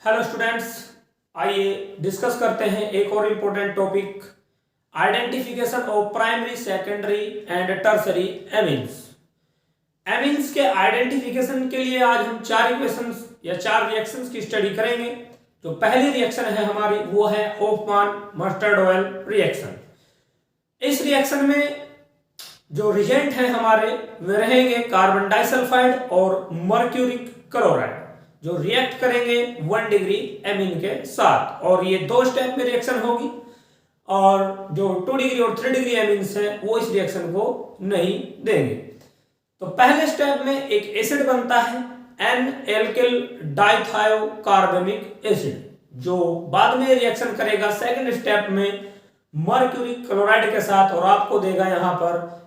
Hello students, आइए discuss करते हैं एक और important topic, identification of primary, secondary and tertiary amines. Amines के आइडेंटिफिकेशन के लिए आज हम चार इक्वेशंस या चार रिएक्शंस की स्टडी करेंगे। जो पहली रिएक्शन है हमारी वो है होफमान मस्टर्ड ऑयल रिएक्शन। इस रिएक्शन में जो रिएजेंट है हमारे वे रहेंगे कार्बन डाइसल्फाइड और मर्क्यूरिक क्लोराइड, जो रिएक्ट करेंगे 1 डिग्री एमीन के साथ, और ये 2 स्टेप में रिएक्शन होगी। और जो 2 डिग्री और 3 डिग्री एमीन्स है वो इस रिएक्शन को नहीं देंगे। तो पहले स्टेप में एक एसिड बनता है एन एल्किल डाइथायोकार्बोनिक एसिड, जो बाद में रिएक्शन करेगा सेकंड स्टेप में मर्क्यूरिक क्लोराइड के साथ और आपको देगा यहां पर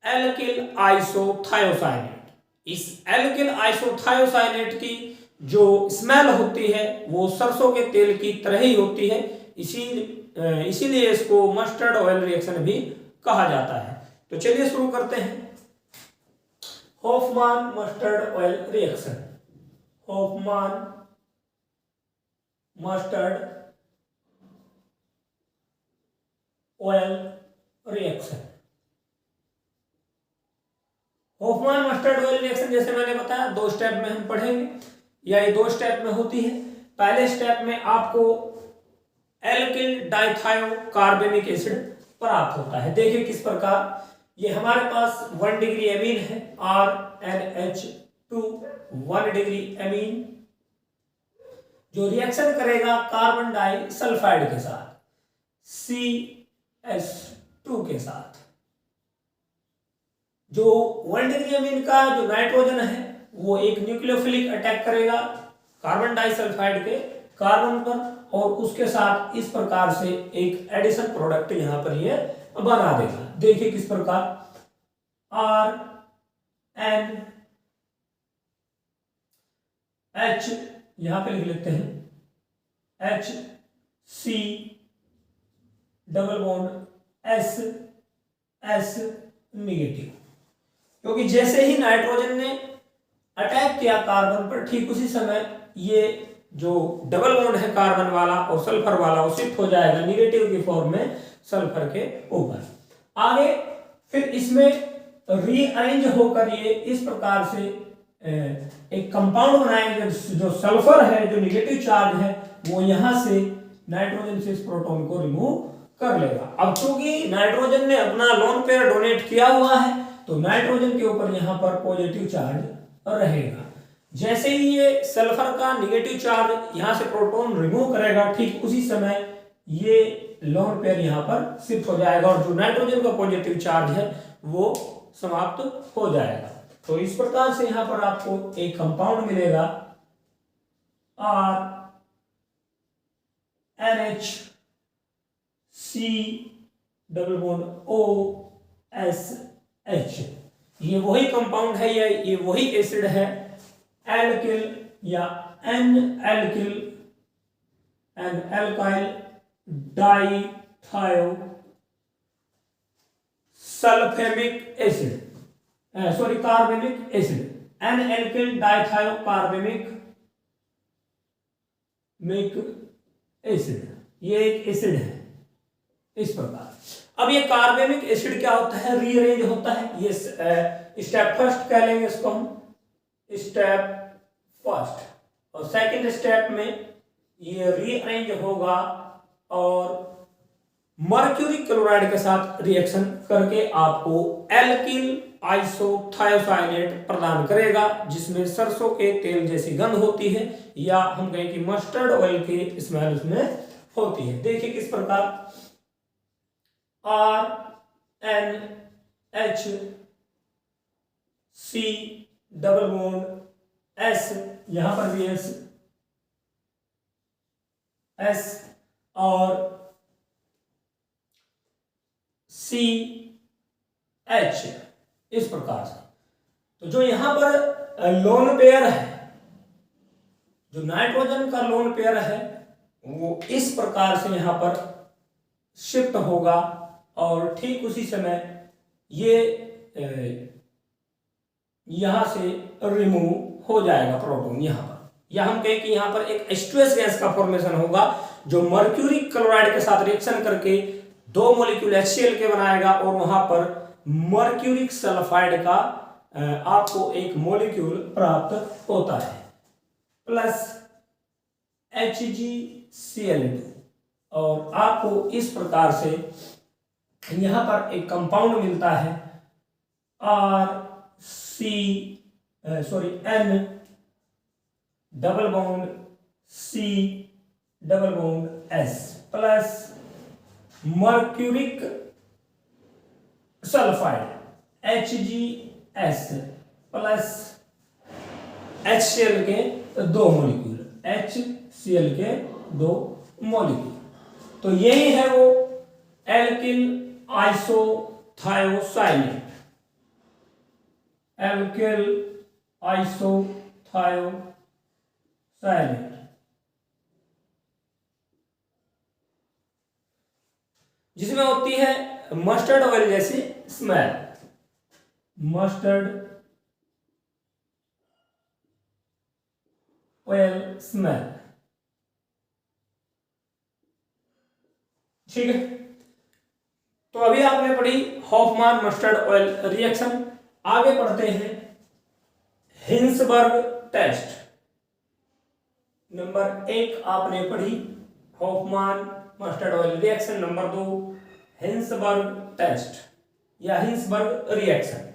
एल्किल आइसोथायोसाइनेट। इस एल्किल आइसोथायोसाइनेट की जो स्मेल होती है वो सरसों के तेल की तरह ही होती है, इसीलिए इसको मस्टर्ड ऑयल रिएक्शन भी कहा जाता है। तो चलिए शुरू करते हैं। होफमान mustard oil reaction. होफमान mustard oil reaction. होफमान mustard oil reaction जैसे मैंने बताया 2 स्टेप में हम पढ़ेंगे, या ये 2 स्टेप में होती है। पहले स्टेप में आपको एल्किल डाइथायोकार्बोनिक एसिड प्राप्त होता है। देखिए किस प्रकार, ये हमारे पास 1 डिग्री एमीन है RNH2 1 डिग्री एमीन, जो रिएक्शन करेगा कार्बन डाइसल्फाइड के साथ CH2 के साथ। जो 1 डिग्री एमीन का जो नाइट्रोजन है वो एक न्यूक्लियोफिलिक अटैक करेगा कार्बन डाइसल्फाइड के कार्बन पर, और उसके साथ इस प्रकार से एक एडिशन प्रोडक्ट यहां पर ये बना देगा। देखिए किस प्रकार, RNH यहां पे लिख लेते हैं HC double bond S negative, क्योंकि जैसे ही नाइट्रोजन ने अटैक किया कार्बन पर, ठीक उसी समय ये जो डबल बॉन्ड है कार्बन वाला और सल्फर वाला वो शिफ्ट हो जाएगा निगेटिव की फॉर्म में सल्फर के ऊपर। आगे फिर इसमें रीअरेंज होकर ये इस प्रकार से एक कंपाउंड बनाएंगे, जो सल्फर है जो निगेटिव चार्ज है वो यहां से नाइट्रोजन से इस प्रोटॉन को रिमूव कर लेगा। अब चूंकि नाइट्रोजन ने अपना लोन पेयर डोनेट किया हुआ है तो नाइट्रोजन के ऊपर यहां पर पॉजिटिव चार्ज रहेगा। जैसे ही ये सल्फर का निगेटिव चार्ज यहां से प्रोटॉन रिमूव करेगा, ठीक उसी समय ये लोन पेयर यहां पर शिफ्ट हो जाएगा और जो नाइट्रोजन का पॉजिटिव चार्ज है वो समाप्त हो जाएगा। तो इस प्रकार से यहां पर आपको एक कंपाउंड मिलेगा RNHC डबल बॉन्ड OSH। ये वही कंपाउंड है या ये वही एसिड है एल्किल या N alkyl dithio sulphamic acid, sorry carbonic acid, N alkyl dithio carbonic acid. ये एक एसिड है इस प्रकार। अब ये कार्बोनिक एसिड क्या होता है, रीअरेंज होता है। ये स्टेप फर्स्ट कह लेंगे इसको हम, स्टेप फर्स्ट। और सेकंड स्टेप में ये रीअरेंज होगा और मर्क्यूरी क्लोराइड के साथ रिएक्शन करके आपको एल्किल आइसोथायोसाइनेट प्रदान करेगा, जिसमें सरसों के तेल जैसी गंध होती है, या हम कहें कि मस्टर्ड ऑयल की स्मेल उसमें होती है। देखिए किस प्रकार, RNHC डबल बॉन्ड S, यहां पर भी S और CH इस प्रकार से। तो जो यहां पर लोन पेयर है, जो नाइट्रोजन का लोन पेयर है वो इस प्रकार से यहां पर शिफ्ट होगा और ठीक उसी समय ये यहां से रिमूव हो जाएगा प्रोटॉन यहां पर। या हम कहें कि यहाँ पर एक H2S गैस का फॉर्मेशन होगा जो मर्क्यूरी क्लोराइड के साथ रिएक्शन करके दो मॉलिक्यूल HCl के बनाएगा और वहां पर मर्क्यूरिक सल्फाइड का आपको एक मॉलिक्यूल प्राप्त होता है प्लस HgCl2 और आपको इस प्रकार से यहां पर एक कंपाउंड मिलता है N double bond C double bond S plus mercuric sulphide HgS plus HCl के दो मॉलिक्यूल HCl के दो मॉलिक्यूल। तो यही है वो एल्किल आइसोथायोसाइलेट, एल्किल आइसोथायोसाइलेट, जिसमें होती है मस्टर्ड ऑयल जैसी स्मेल, मस्टर्ड ऑयल स्मेल। ठीक है, तो अभी आपने पढ़ी हॉफमान मस्टर्ड ऑयल रिएक्शन। आगे पढ़ते हैं हिंसबर्ग टेस्ट। नंबर 1 आपने पढ़ी Hofmann mustard oil reaction. Number 2 Hinsberg test या Hinsberg reaction.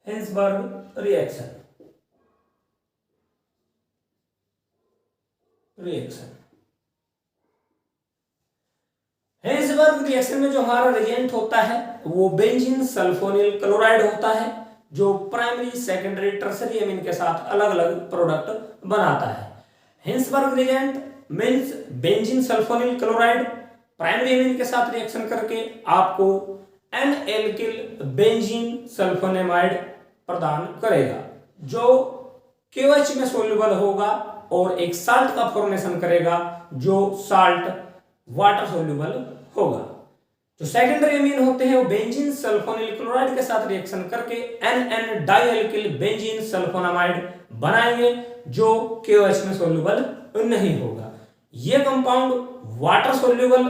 Hinsberg reaction Hinsberg reaction में जो हमारा रिएजेंट होता है वो बेंजीन सल्फोनिल क्लोराइड होता है जो प्राइमरी सेकेंडरी टर्सरी एमीन के साथ अलग अलग प्रोडक्ट बनाता है। Hinsberg reagent means benzene sulphonyl chloride primary amine के साथ रिएक्शन करके आपको एन एल्किल बेंजीन सल्फोनेमाइड प्रदान करेगा जो KOH में सोल्यूबल होगा और एक साल्ट का फॉर्मेशन करेगा जो साल्ट वाटर सोल्यूबल होगा। जो सेकेंडरी एमीन होते हैं वो बेंजीन सल्फोनिल क्लोराइड के साथ रिएक्शन करके NN डाइएल्किल बेंजीन सल्फोनामाइड बनाएंगे जो KOH में सोल्यूबल नहीं होगा। ये कंपाउंड वाटर सोल्यूबल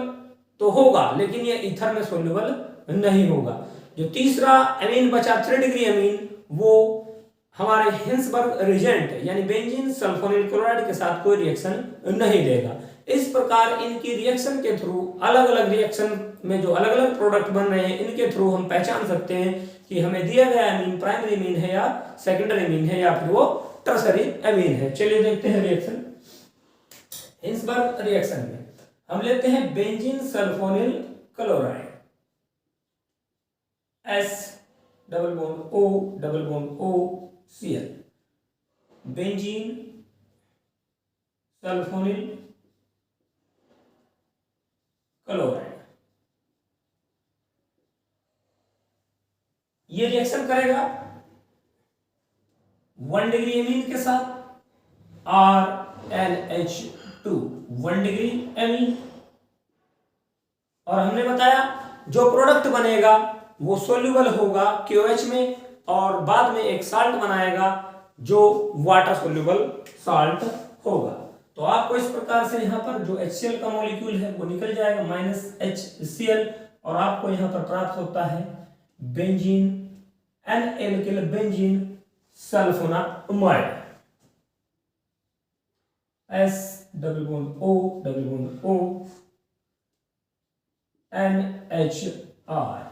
तो होगा लेकिन ये ईथर में सोल्यूबल नहीं होगा। जो तीसरा एमीन बचा 3 डिग्री एमीन वो हमारे हिंसबर्ग रिएजेंट यानी बेंजीन सल्फोनिल क्लोराइड के साथ कोई रिएक्शन नहीं देगा। इस प्रकार इनकी रिएक्शन के थ्रू अलग अलग रिएक्शन में जो अलग अलग प्रोडक्ट बन रहे हैं इनके थ्रू हम पहचान सकते हैं कि हमें दिया गया एमीन प्राइमरी एमीन है या सेकेंडरी एमीन है या फिर वो टर्सरी एमीन है। चलिए देखते हैं रिएक्शन। हिंसबर्ग रिएक्शन में हम लेते हैं benzene sulphonyl chloride S double bond O double bond O Cl, benzene sulphonyl chloride. ये रिएक्शन करेगा 1 डिग्री एमीन के साथ RNH2 1 डिग्री एमीन और हमने बताया जो प्रोडक्ट बनेगा वो सोल्यूबल होगा KOH में और बाद में एक साल्ट बनाएगा जो वाटर सोल्यूबल साल्ट होगा। तो आपको इस प्रकार से यहाँ पर जो HCl का मॉलिक्यूल है वो निकल जाएगा -HCl और आपको यहाँ पर प्राप्त होता है benzene N alkyl benzene sulphonamide S double bond O double bond O NHR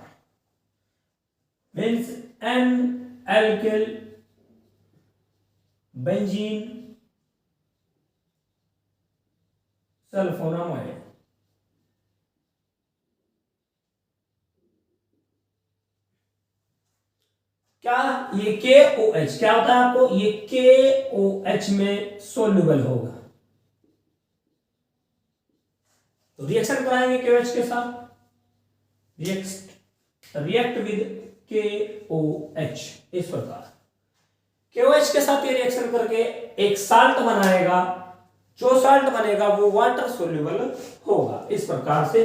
means N-alkyl benzene sulphonamide. क्या ये KOH क्या होता है आपको ये KOH में सोल्यूबल होगा तो रिएक्शन कराएंगे KOH के साथ रिएक्ट विद KOH। इस प्रकार KOH के साथ ये रिएक्शन करके एक साल्ट बनाएगा जो साल्ट बनेगा वो वाटर सोल्यूबल होगा। इस प्रकार से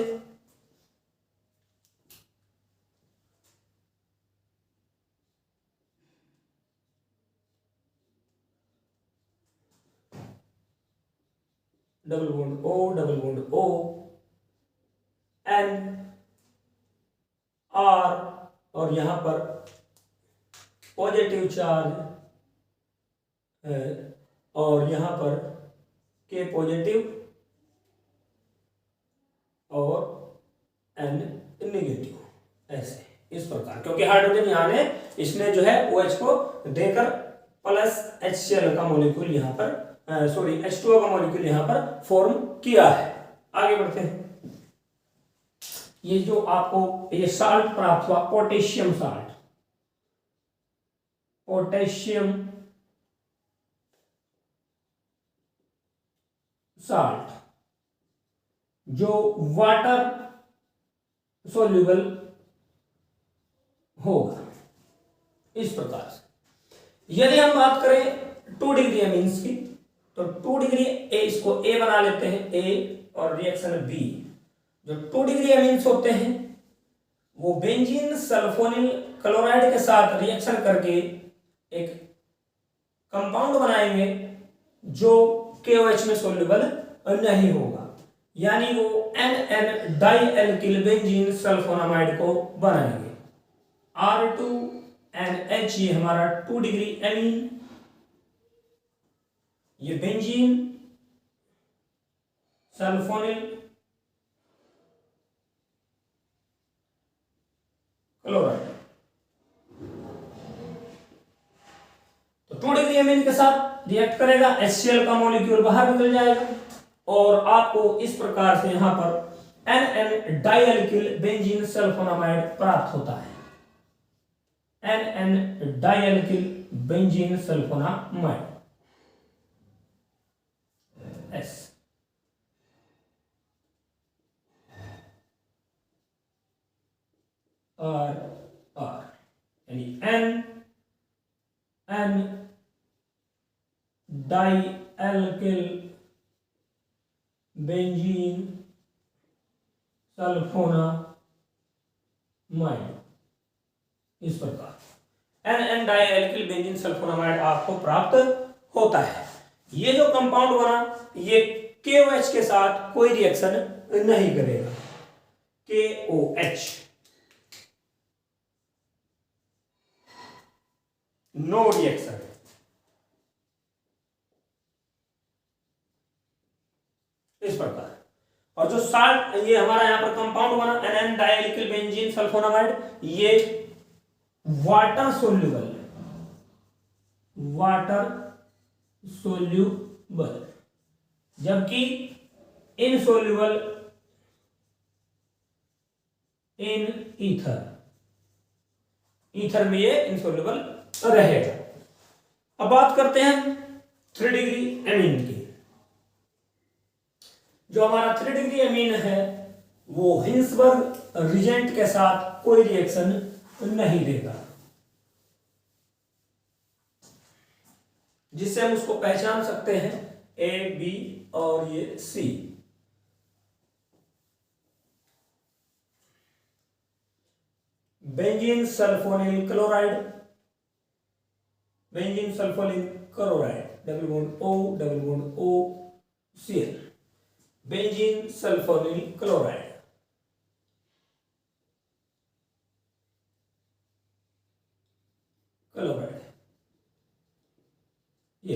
double bond O, double bond O, N, R, और यहां पर पॉजिटिव चार्ज है और यहां पर K पॉजिटिव और N नेगेटिव, ऐसे इस प्रकार, क्योंकि हाइड्रोजन यहाँ है, इसने जो है OH को देकर प्लस HCl का मॉलिक्यूल यहाँ पर सॉरी H2O का मॉलिक्यूल यहाँ पर फॉर्म किया है। आगे बढ़ते हैं। ये जो आपको ये साल्ट प्राप्त हुआ, पोटेशियम साल्ट, पोटेशियम साल्ट जो वाटर सोल्यूबल होगा इस प्रकार से। यदि हम बात करें 2 डिग्री एमीन्स की, तो 2 डिग्री ए, इसको ए बना लेते हैं, ए और रिएक्शन बी। जो 2 डिग्री एमीन्स होते हैं वो बेंजीन सल्फोनिल क्लोराइड के साथ रिएक्शन करके एक कंपाउंड बनाएंगे जो KOH में सोल्यूबल नहीं होगा, यानी वो NN डाइएल्किल बेंजीन सल्फोनामाइड को बनाएंगे। R2NH ये हमारा 2 डिग्री एमीन, ये बेंजीन सल्फोनिल क्लोराइड, तो 2 डिग्री एमीन के साथ रिएक्ट करेगा, HCl का मॉलिक्यूल बाहर निकल जाएगा और आपको इस प्रकार से यहां पर NN डाइएल्किल बेंजीन सल्फोनामाइड प्राप्त होता है। NN dialkyl benzene sulphonamide S। R यानी N डाइएल्किल बेंजीन सल्फोनामाइड, इस प्रकार NN डाइएल्किल बेंजीन सल्फोनामाइड आपको प्राप्त होता है। ये जो कंपाउंड बना ये KOH के साथ कोई रिएक्शन नहीं करेगा, KOH नो रिएक्शन। इस प्रकार, और जो साल्ट ये हमारा यहां पर कंपाउंड बना NN डाइएल्किल बेंजीन सल्फोनामाइड, ये वाटर सोल्यूबल, वाटर सोल्यूबल, जबकि इनसोल्यूबल इन ईथर, ईथर में ये इनसोल्यूबल रहेगा। अब बात करते हैं 3 डिग्री एमीन की। जो हमारा 3 डिग्री एमीन है वो हिंसबर्ग रिजेंट के साथ कोई रिएक्शन नहीं देगा, जिससे हम उसको पहचान सकते हैं A, B और ये C। Benzene sulphonyl chloride, benzene sulphonyl chloride, double bond O, double bond O, Cl, benzene sulphonyl chloride, chloride ये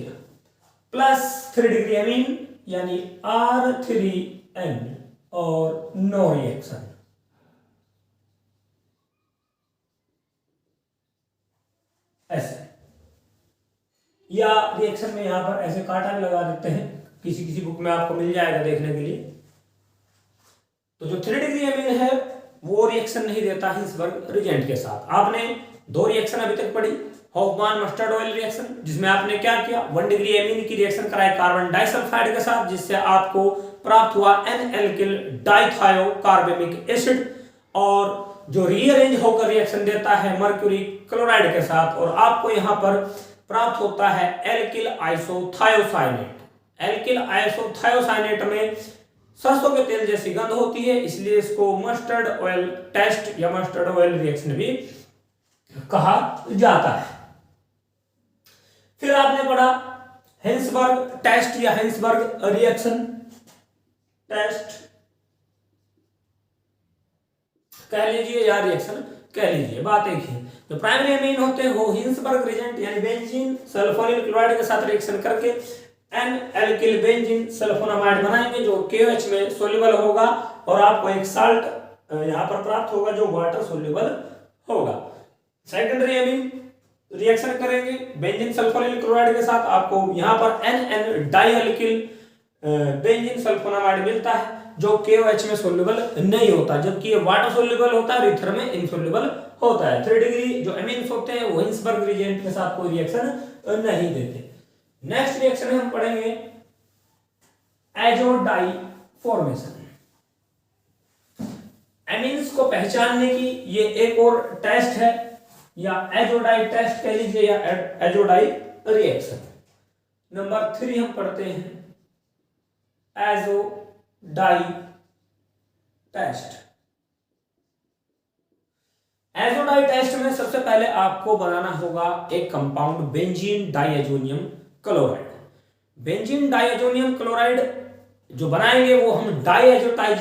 प्लस 3 डिग्री एमीन यानी R3N और नो रिएक्शन। ऐसे या रिएक्शन में यहां पर ऐसे कांटा भी लगा देते हैं, किसी किसी बुक में आपको मिल जाएगा देखने के लिए। तो जो 3 डिग्री एमीन है वो रिएक्शन नहीं देता हिंसबर्ग रिजेंट के साथ। आपने 2 रिएक्शन अभी तक पढ़ी, हॉफमैन मस्टर्ड ऑयल रिएक्शन, जिसमें आपने क्या किया, 1 डिग्री एमीन की रिएक्शन कराई कार्बन डाइसल्फाइड के साथ, जिससे आपको प्राप्त हुआ N-एल्किल डाइथायोकार्बेमिक एसिड, और जो रीअरेंज होकर रिएक्शन देता है मर्क्यूरी क्लोराइड के साथ, और आपको यहां पर प्राप्त होता है एल्किल आइसोथायोसाइनेट। एल्किल आइसोथायोसाइनेट में सरसों के तेल जैसी गंध होती है, इसलिए इसको मस्टर्ड ऑयल टेस्ट या मस्टर्ड ऑयल रिएक्शन भी कहा जाता है। फिर आपने पढ़ा हिंसबर्ग टेस्ट या हिंसबर्ग रिएक्शन, टेस्ट कह लीजिए या रिएक्शन कह लीजिए, बात एक ही। जो प्राइमरी अमीन होते हैं वो हिंसबर्ग रिएजेंट यानी बेंजीन सल्फोनिल क्लोराइड के साथ रिएक्शन करके एन एल्किल बेंजीन सल्फोनामाइड बनाएंगे जो KOH में सोल्यूबल होगा और आपको एक साल्ट यहां पर प्राप्त होगा जो वाटर सोल्यूबल होगा। सेकेंडरी अमीन रिएक्शन करेंगे बेंजीन सल्फोनिल क्लोराइड के साथ, आपको यहां पर N di alkyl benzene sulphonamide मिलता है जो KOH में सोल्यूबल नहीं होता, जबकि ये वाटर सोल्यूबल होता है और ईथर में इनसोल्यूबल होता है। 3 डिग्री जो अमीन्स होते हैं वो हिंसबर्ग रिएजेंट के साथ कोई रिएक्शन नहीं देते। नेक्स्ट रिएक्शन में हम पढ़ेंगे एजोडाई फॉर्मेशन। अमीन्स को पहचानने की ये एक और टेस्ट है, या एजोडाई टेस्ट कह लीजिए या एजोडाई रिएक्शन। नंबर 3 हम पढ़ते हैं एजोडाई टेस्ट। एजोडाई टेस्ट में सबसे पहले आपको बनाना होगा एक compound benzene diazonium chloride. Benzene diazonium chloride जो बनाएंगे वो हम डाइएजोटाइज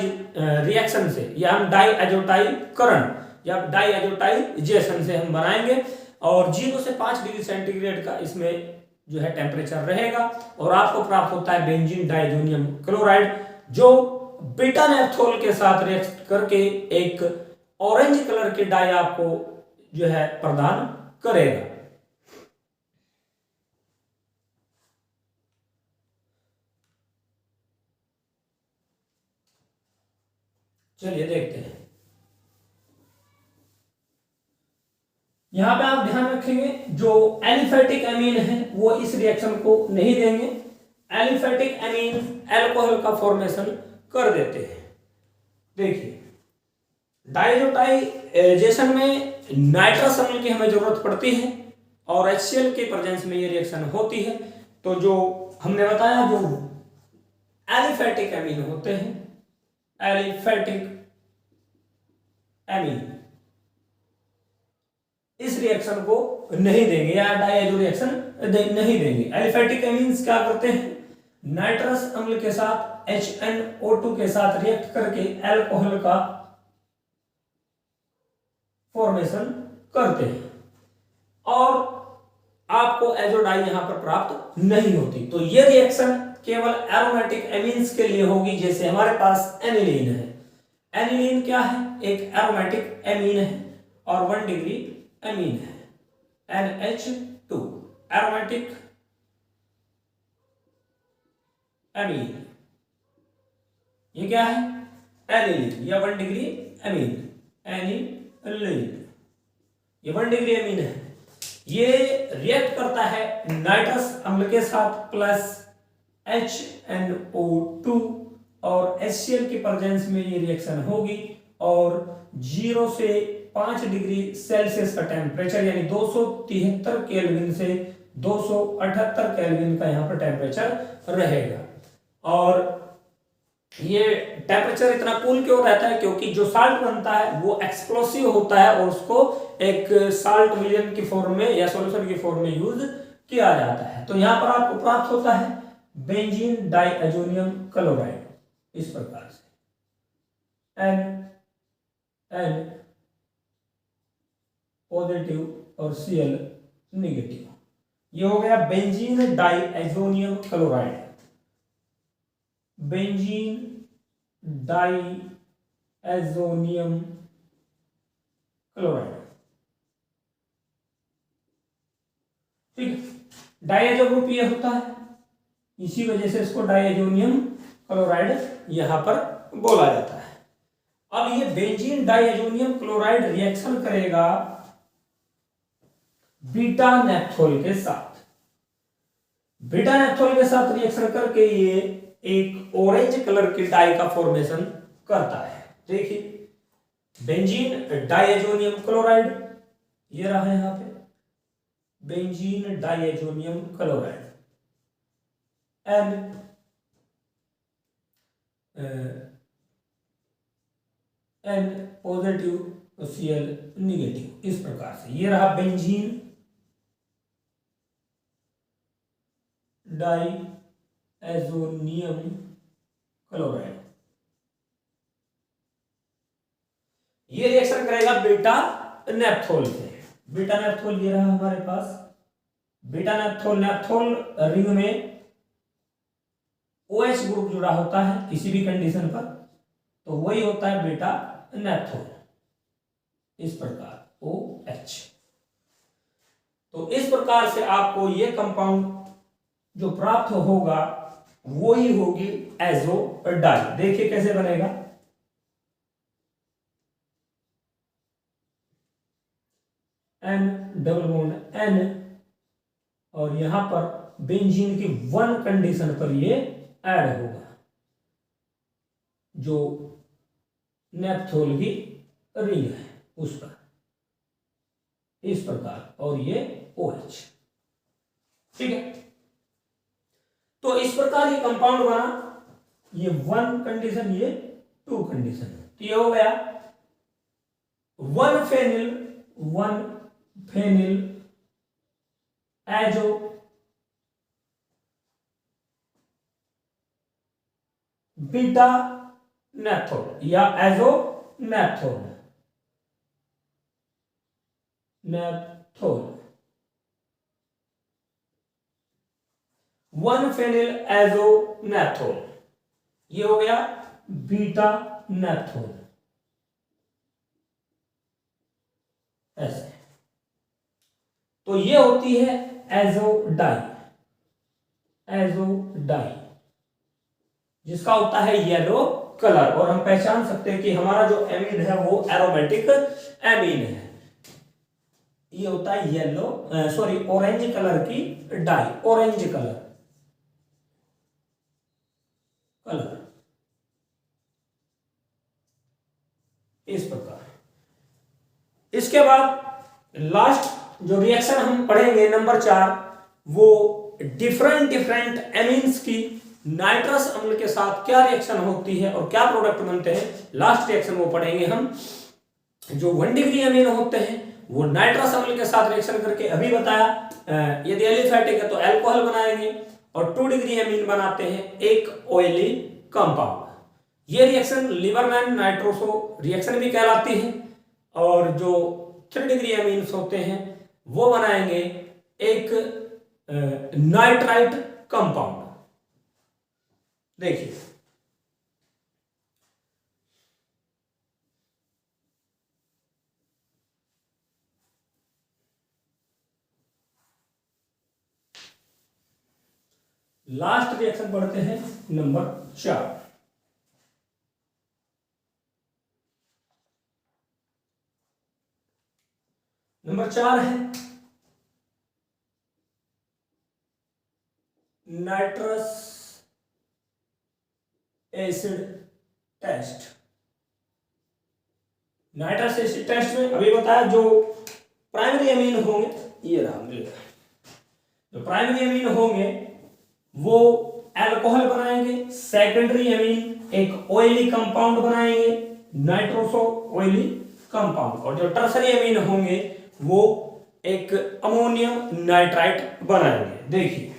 रिएक्शन से या हम डाइएजोटाइकरण या डाइएजोटाइजेशन से हम बनाएंगे और 0 से 5 डिग्री सेंटीग्रेड का इसमें जो है टेम्परेचर रहेगा और आपको प्राप्त होता है बेंजीन डाइएजोनियम क्लोराइड जो बीटा नेप्थोल के साथ रिएक्ट करके एक ऑरेंज कलर की डाई आपको जो है प्रदान करेगा। चलिए देखते हैं। यहां पे आप ध्यान रखेंगे जो एलिफेटिक अमीन है वो इस रिएक्शन को नहीं देंगे। एलिफेटिक अमीन अल्कोहल का फॉर्मेशन कर देते हैं। देखिए डाइएजोटाइजेशन में नाइट्रस अम्ल की हमें जरूरत पड़ती है और HCl के प्रेजेंस में ये रिएक्शन होती है। तो जो हमने बताया जो एलिफेटिक अमीन होते हैं, एलिफेटिक अमीन इस रिएक्शन को नहीं देंगे या डाइएजो रिएक्शन नहीं देंगे। एलिफेटिक अमीन्स क्या करते हैं, नाइट्रस अम्ल के साथ HNO2 के साथ रिएक्ट करके अल्कोहल का फॉर्मेशन करते हैं और आपको एजोडाई यहां पर प्राप्त नहीं होती। तो ये रिएक्शन केवल एरोमेटिक अमीन्स के लिए होगी। जैसे हमारे पास एनिलीन है, एनिलीन क्या है, एक एरोमेटिक अमीन है और 1 डिग्री अमीन है, NH2 एरोमेटिक अमीन। ये क्या है, एनिलीन या 1 डिग्री अमीन, एनिलीन ये 1 डिग्री अमीन है। ये रिएक्ट करता है नाइट्रस अम्ल के साथ प्लस HNO2 और HCl की प्रेजेंस में ये रिएक्शन होगी और 0 से 5 डिग्री सेल्सियस का टेम्परेचर यानी 273 केल्विन से 278 केल्विन का यहाँ पर टेम्परेचर रहेगा। और ये टेम्परेचर इतना कूल क्यों रहता है, क्योंकि जो साल्ट बनता है वो एक्सप्लोसिव होता है और उसको एक साल्ट विलियन की फॉर्म में या सॉल्यूशन की फॉर्म में यूज किया जाता है। तो यहाँ पर आपको प्राप्त होता है बेंजीन डाइएजोनियम क्लोराइड इस प्रकार से N पॉजिटिव और Cl नेगेटिव। ये हो गया benzene diazonium chloride, benzene diazonium chloride. ठीक है, डाइएजो ग्रुप ये होता है, इसी वजह से इसको डाइएजोनियम क्लोराइड यहां पर बोला जाता है। अब ये बेंजीन डाइएजोनियम क्लोराइड रिएक्शन करेगा बीटा नेप्थोल के साथ। बीटा नेप्थोल के साथ रिएक्शन करके ये एक ऑरेंज कलर की डाई का फॉर्मेशन करता है। देखिए बेंजीन डाइएजोनियम क्लोराइड ये रहा है यहां पे, benzene diazonium chloride N positive और Cl निगेटिव। इस प्रकार से ये रहा बेंजीन डाइएजोनियम क्लोराइड। ये रिएक्शन करेगा बीटा नेप्थोल से। बीटा नेप्थोल ये रहा हमारे पास, बीटा नेप्थोल, नेप्थोल रिंग में OH ग्रुप जुड़ा होता है किसी भी कंडीशन पर, तो वही होता है बीटा नेप्थोल, इस प्रकार OH। तो इस प्रकार से आपको ये कंपाउंड जो प्राप्त होगा वो ही होगी एजो डाई। देखिए कैसे बनेगा, N डबल बॉन्ड N, और यहां पर बेंजीन की 1 कंडीशन पर ये ऐड होगा, जो नेप्थोल की रिंग है उस पर, इस प्रकार, और ये OH। ठीक है, तो इस प्रकार ये कंपाउंड बना, ये 1 कंडीशन, ये 2 कंडीशन, तो ये हो गया 1 फेनिल एजो बीटा नेप्थोल या azo naphthol, naphthol 1 phenyl azo naphthol, ये हो गया बीटा नेप्थोल, ऐसे। तो ये होती है एजो डाई, एजो डाई, जिसका होता है येलो कलर, और हम पहचान सकते हैं कि हमारा जो एमीन है वो एरोमेटिक एमीन है। ये होता है येलो, सॉरी ऑरेंज कलर की डाई, ऑरेंज कलर, इस प्रकार। इसके बाद लास्ट जो रिएक्शन हम पढ़ेंगे नंबर 4, वो डिफरेंट एमीन्स की नाइट्रस अम्ल के साथ क्या रिएक्शन होती है और क्या प्रोडक्ट बनते हैं, लास्ट रिएक्शन वो पढ़ेंगे हम। जो 1 डिग्री अमीन होते हैं वो नाइट्रस अम्ल के साथ रिएक्शन करके, अभी बताया यदि एलिफेटिक है तो अल्कोहल बनाएंगे, और 2 डिग्री अमीन बनाते हैं एक ऑयली कंपाउंड। ये रिएक्शन लिबरमैन नाइट्रोसो रिएक्शन भी कहलाती है, और जो 3 डिग्री अमीन्स होते हैं वो बनाएंगे एक नाइट्राइट कंपाउंड। देखिए लास्ट रिएक्शन पढ़ते हैं नंबर 4। नंबर 4 है nitrous acid test. Nitrous acid test में अभी बताया जो प्राइमरी अमीन होंगे, ये रहा मिलेगा, जो प्राइमरी अमीन होंगे वो अल्कोहल बनाएंगे, सेकेंडरी अमीन एक ऑयली कंपाउंड बनाएंगे, नाइट्रोसो ऑयली कंपाउंड, और जो टर्सरी अमीन होंगे वो एक अमोनियम नाइट्राइट बनाएंगे। देखिए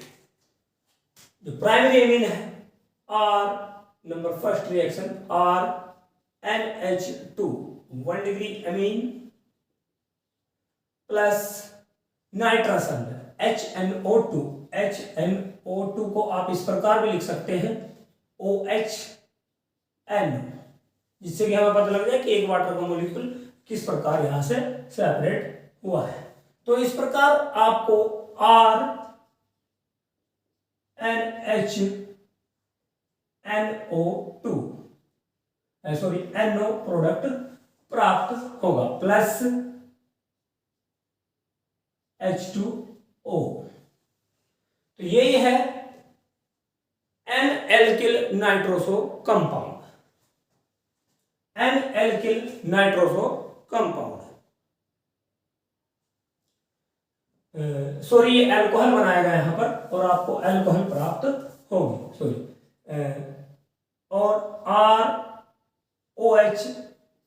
जो प्राइमरी अमीन है R, number first reaction R NH2 1 degree amine plus nitrous अम्ल HNO2, HNO2 को आप इस प्रकार भी लिख सकते हैं OHN, जिससे कि हमें पता लग जाए कि एक वाटर का मॉलिक्यूल किस प्रकार यहां से सेपरेट हुआ है। तो इस प्रकार आपको NO प्रोडक्ट प्राप्त होगा प्लस H2O। तो यही है N alkyl nitroso compound, N alkyl nitroso compound, sorry ये अल्कोहल बनाया गया यहां पर, और आपको अल्कोहल प्राप्त होगी, सॉरी, और ROH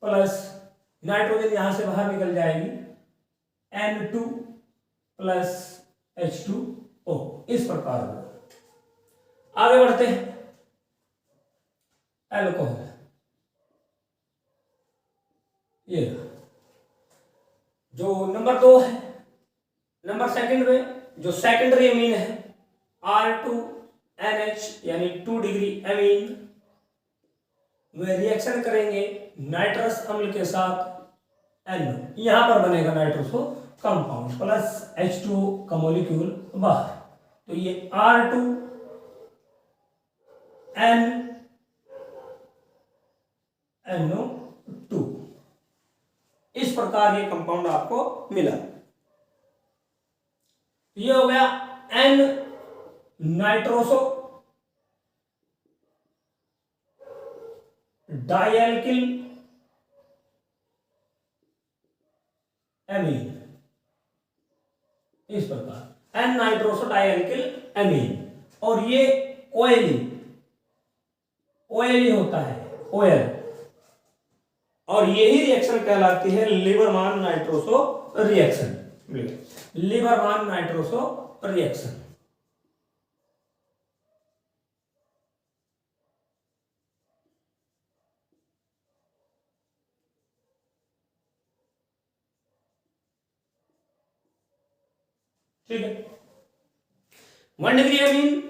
प्लस नाइट्रोजन यहां से बाहर निकल जाएगी, N2 प्लस H2O, इस प्रकार होगा। आगे बढ़ते हैं, अल्कोहल ये जो नंबर 2 है, नंबर सेकंड में जो सेकेंडरी अमीन है R2NH यानी 2 डिग्री अमीन, वे रिएक्शन करेंगे नाइट्रस अम्ल के साथ NO, यहां पर बनेगा नाइट्रोसो कंपाउंड प्लस H2O का मॉलिक्यूल बाहर, तो ये R2NNO2, इस प्रकार ये कंपाउंड आपको मिला। ये हो गया N नाइट्रोसो डाइएल्किल एमीन, इस प्रकार N नाइट्रोसो डाइएल्किल एमीन, और ये ओएली होता है, ओएल, और यही रिएक्शन कहलाती है लिबरमान नाइट्रोसो रिएक्शन, लिबरमान नाइट्रोसो रिएक्शन। ठीक है, 1 डिग्री अमीन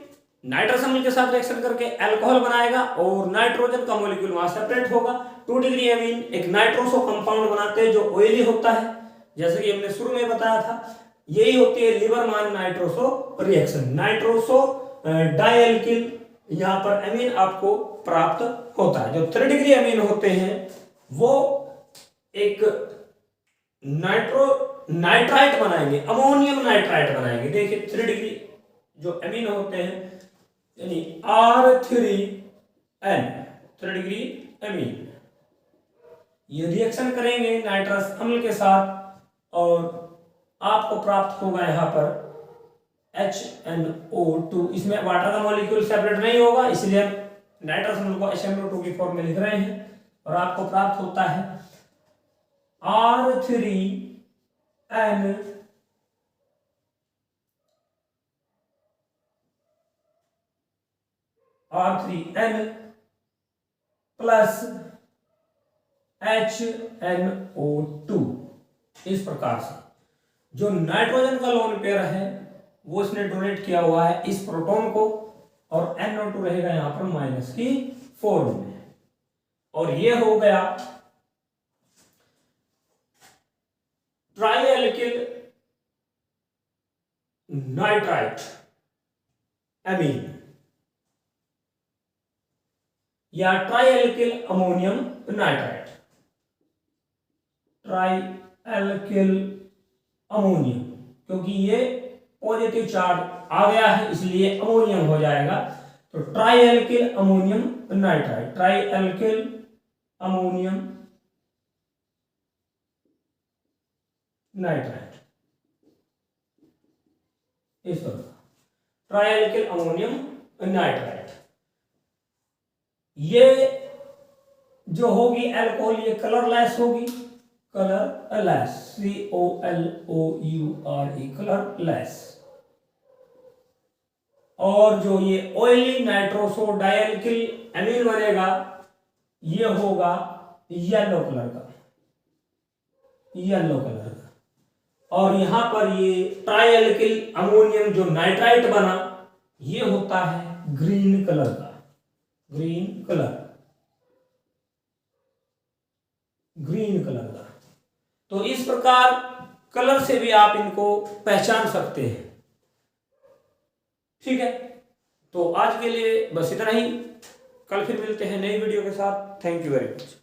नाइट्रस अम्ल के साथ रिएक्शन करके अल्कोहल बनाएगा और नाइट्रोजन का मॉलिक्यूल वहां सेपरेट होगा। 2 डिग्री अमीन एक नाइट्रोसो कंपाउंड बनाते हैं जो ऑयली होता है, जैसे कि हमने शुरू में बताया था, यही होती है लिबरमान नाइट्रोसो रिएक्शन। नाइट्रोसो डाइएल्किल यहां पर अमीन आपको प्राप्त होता है। जो 3 डिग्री अमीन होते हैं वो एक नाइट्राइट बनाएंगे, अमोनियम नाइट्राइट बनाएंगे। देखिए 3 डिग्री जो अमीन होते हैं यानी R3N, 3 डिग्री अमीन, ये रिएक्शन करेंगे नाइट्रस अम्ल के साथ और आपको प्राप्त होगा यहां पर HNO2। इसमें वाटर का मॉलिक्यूल सेपरेट नहीं होगा, इसलिए हम नाइट्रस अम्ल को HNO2 की फॉर्म में लिख रहे हैं, और आपको प्राप्त होता है R3N प्लस HNO2। इस प्रकार से जो नाइट्रोजन का लोन पेयर है वो इसने डोनेट किया हुआ है इस प्रोटॉन को, और NO2 रहेगा यहां पर माइनस की फॉर्म में, और ये हो गया ट्राइएल्किल नाइट्राइट अमीन या ट्राइएल्किल अमोनियम नाइट्राइट, ट्राइएल्किल अमोनियम, क्योंकि ये पॉजिटिव चार्ज आ गया है इसलिए अमोनियम हो जाएगा, तो ट्राइएल्किल अमोनियम नाइट्राइट, ट्राइएल्किल अमोनियम नाइट्राइट, इस तरह ट्राइएल्किल अमोनियम नाइट्राइट। ये जो होगी अल्कोहल, ये कलरलेस होगी, कलरलेस, COLOURE, कलरलेस। और जो ये ऑयली नाइट्रोसो डाइएल्किल अमीन बनेगा ये होगा येलो कलर का, येलो कलर का, और यहां पर ये ट्राइएल्किल अमोनियम जो नाइट्राइट बना ये होता है ग्रीन कलर का, ग्रीन कलर, ग्रीन कलर का। तो इस प्रकार कलर से भी आप इनको पहचान सकते हैं। ठीक है, तो आज के लिए बस इतना ही, कल फिर मिलते हैं नई वीडियो के साथ। Thank you very much.